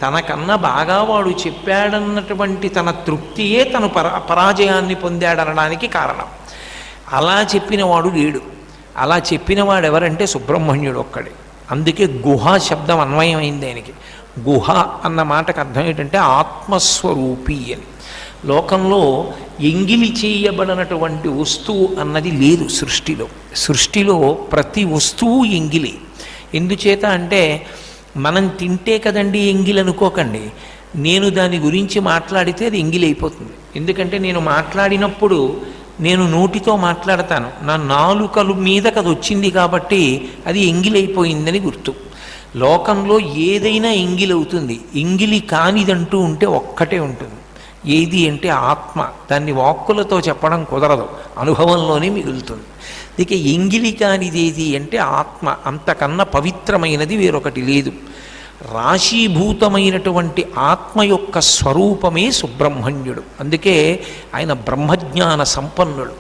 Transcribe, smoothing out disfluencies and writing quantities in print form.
తనకన్నా బాగా వాడు చెప్పాడన్నటువంటి తన తృప్తియే తను పరాజయాన్ని పొందాడనడానికి కారణం. అలా చెప్పిన వాడు లేడు. అలా చెప్పిన వాడు ఎవరంటే సుబ్రహ్మణ్యుడు ఒక్కడే. అందుకే గుహ శబ్దం అన్వయమైంది ఆయనకి. గుహ అన్న మాటకు అర్థం ఏంటంటే ఆత్మస్వరూపి అని. లోకంలో ఎంగిలి చేయబడినటువంటి వస్తువు అన్నది లేదు సృష్టిలో. సృష్టిలో ప్రతి వస్తువు ఎంగిలి. ఎందుచేత అంటే మనం తింటే కదండి ఎంగిలి అనుకోకండి. నేను దాని గురించి మాట్లాడితే అది ఎంగిలి అయిపోతుంది. ఎందుకంటే నేను మాట్లాడినప్పుడు నేను నోటితో మాట్లాడతాను, నా నాలుకలు మీదకి అది వచ్చింది కాబట్టి అది ఎంగిలి అయిపోయిందని గుర్తు. లోకంలో ఏదైనా ఎంగిలి అవుతుంది. ఎంగిలి కానిదంటూ ఉంటే ఒక్కటే ఉంటుంది. ఏది అంటే ఆత్మ. దాన్ని వాక్కులతో చెప్పడం కుదరదు, అనుభవంలోనే మిగులుతుంది. ఇక ఎంగిలి కానిదేది అంటే ఆత్మ. అంతకన్నా పవిత్రమైనది వేరొకటి లేదు. రాశీభూతమైనటువంటి ఆత్మ యొక్క స్వరూపమే సుబ్రహ్మణ్యుడు. అందుకే ఆయన బ్రహ్మజ్ఞాన సంపన్నుడు.